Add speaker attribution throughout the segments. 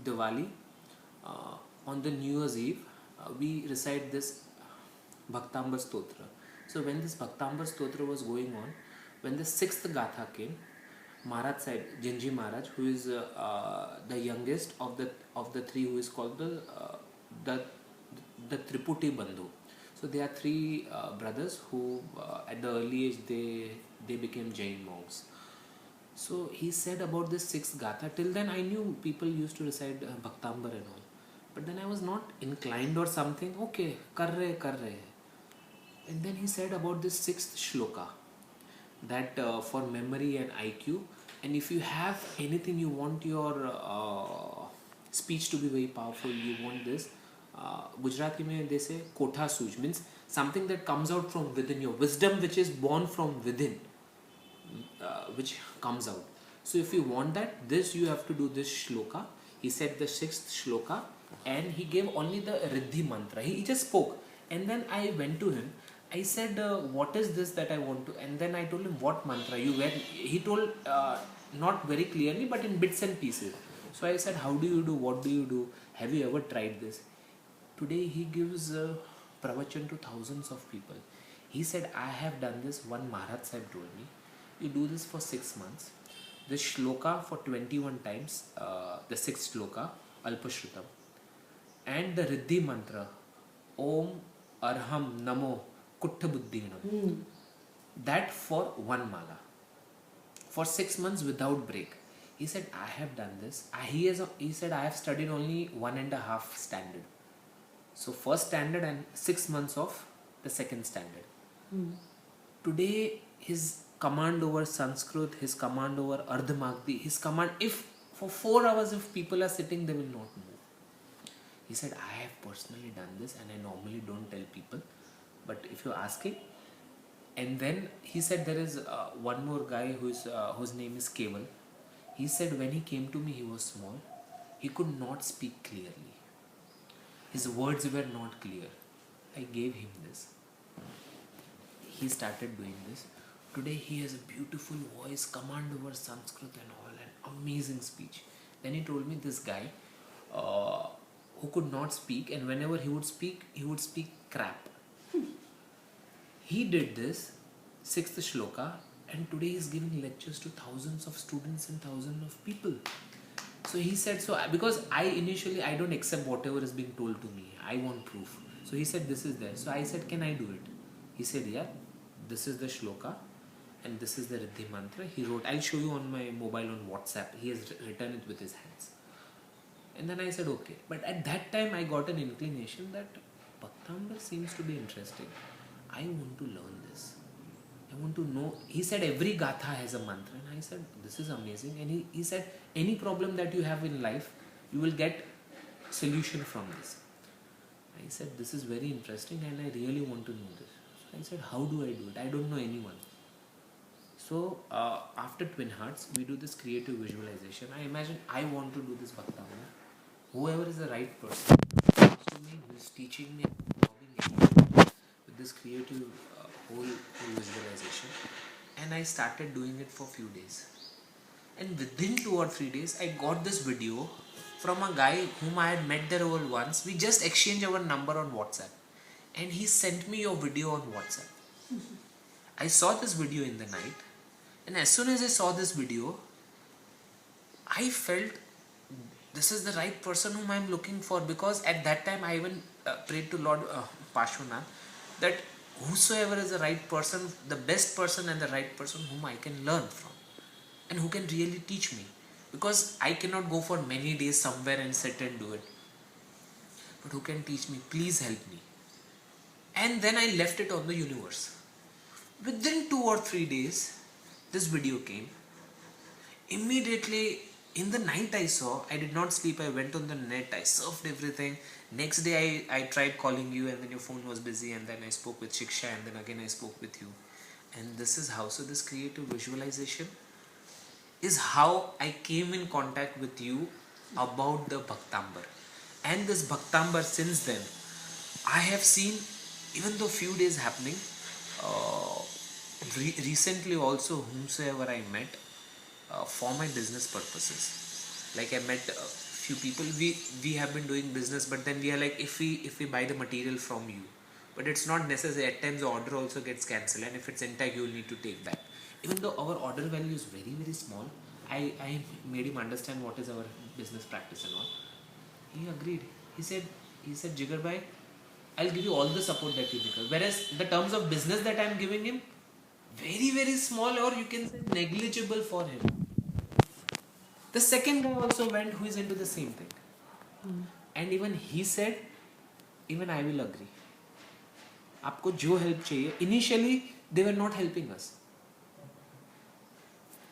Speaker 1: Diwali, on the New Year's Eve, we recite this Bhaktamar Stotra. So when this Bhaktamar Stotra was going on, when the sixth Gatha came, Maharaj said, Jinji Maharaj, who is the youngest of the three, who is called the the Triputi Bandhu. So they are three brothers who, at the early age, they became Jain monks. So he said about this sixth Gatha. Till then, I knew people used to recite Bhaktambar and all, but then I was not inclined or something. Okay, kar rahe. And then he said about this sixth shloka, that for memory and IQ, and if you have anything, you want your speech to be very powerful, you want this, Gujarati mein they say kotha suj, means something that comes out from within, your wisdom which is born from within, which comes out. So if you want that, this you have to do this shloka. He said the sixth shloka, and he gave only the riddhi mantra. He just spoke, and then I went to him. I said, what is this that I want to? And then I told him, what mantra you get? He told, not very clearly, but in bits and pieces. So I said, how do you do? What do you do? Have you ever tried this? Today he gives pravachan to thousands of people. He said, I have done this. One Maharaj Sahib told me, you do this for 6 months. This shloka for 21 times, the sixth shloka, Alpashrutam. And the Riddhi mantra, Om Arham Namo Kutta Buddhinam. That for one mala. For 6 months without break. He said, I have done this. He said, I have studied only 1.5 standard. So first standard and 6 months of the second standard. Today, his command over Sanskrit, his command over Ardhamagdi, his command, if for 4 hours if people are sitting, they will not move. He said, I have personally done this, and I normally don't tell people, but if you're asking. And then he said, there is one more guy whose name is Keval. He said, when he came to me, he was small. He could not speak clearly. His words were not clear. I gave him this. He started doing this. Today he has a beautiful voice, command over Sanskrit and all, an amazing speech. Then he told me this guy who could not speak, and whenever he would speak crap. He did this, sixth shloka, and today he is giving lectures to thousands of students and thousands of people. So he said, because I don't accept whatever is being told to me. I want proof. So he said, this is there. So I said, can I do it? He said, yeah, this is the shloka and this is the riddhi mantra. He wrote, I'll show you on my mobile on WhatsApp. He has written it with his hands. And then I said, okay. But at that time, I got an inclination that Bhaktamar seems to be interesting. I want to learn this. I want to know. He said every gatha has a mantra, and I said this is amazing. And he said any problem that you have in life, you will get solution from this. I said this is very interesting, and I really want to know this. So I said, how do I do it? I don't know anyone. So after Twin Hearts, we do this creative visualization. I imagine I want to do this Bhaktamar. Whoever is the right person comes to me, who is teaching me, with this creative whole visualization, and I started doing it for few days, and within 2 or 3 days I got this video from a guy whom I had met there over once. We just exchanged our number on WhatsApp, and he sent me your video on WhatsApp. I saw this video in the night, and as soon as I saw this video, I felt this is the right person whom I am looking for, because at that time I even prayed to Lord Pashwanath that whosoever is the right person, the best person and the right person whom I can learn from and who can really teach me, because I cannot go for many days somewhere and sit and do it, but who can teach me, please help me. And then I left it on the universe. Within 2 or 3 days this video came. Immediately in the night I saw, I did not sleep, I went on the net, I surfed everything. Next day I tried calling you, and then your phone was busy, and then I spoke with Shiksha, and then again I spoke with you. And this is how, so this creative visualization is how I came in contact with you about the Bhaktambar. And this Bhaktambar, since then, I have seen, even though few days happening, recently also whomsoever I met, for my business purposes. Like I met few people, we have been doing business, but then we are like, if we buy the material from you, but it's not necessary. At times the order also gets cancelled, and if it's intact, you will need to take back. Even though our order value is very very small, I made him understand what is our business practice and all. He agreed. He said, Jigar bhai, I'll give you all the support that you need. Whereas the terms of business that I'm giving him, very very small, or you can say negligible for him. The second guy also went, who is into the same thing, and even he said, even I will agree. आपको जो help चाहिए. Initially they were not helping us.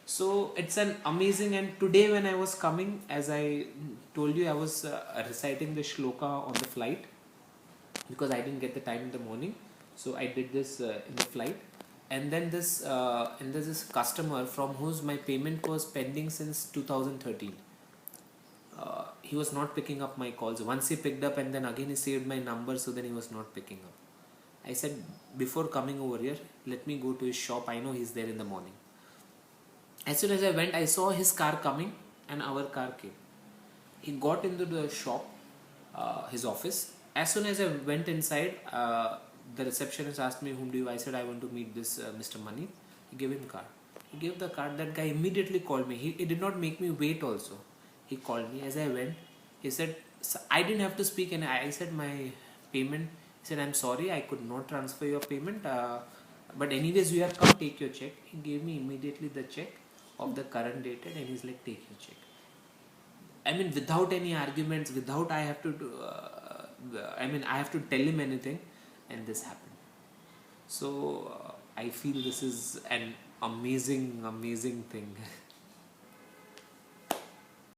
Speaker 1: So it's an amazing. And today when I was coming, as I told you, I was reciting the shloka on the flight, because I didn't get the time in the morning. So I did this in the flight. And then there's this customer from whose my payment was pending since 2013. He was not picking up my calls. Once he picked up, and then again he saved my number, so then he was not picking up. I said, before coming over here, let me go to his shop. I know he's there in the morning. As soon as I went, I saw his car coming and our car came. He got into the shop, his office. As soon as I went inside, the receptionist asked me, whom do you? I said, I want to meet this Mr. Mani. He gave him card. He gave the card. That guy immediately called me. He did not make me wait also. He called me. As I went, he said, I didn't have to speak, and I said my payment. He said, I'm sorry, I could not transfer your payment. But anyways, you have come, take your check. He gave me immediately the check of the current dated, and he's like, take your check. I mean, without any arguments, without I have to do, I have to tell him anything, and this happened. So I feel this is an amazing thing.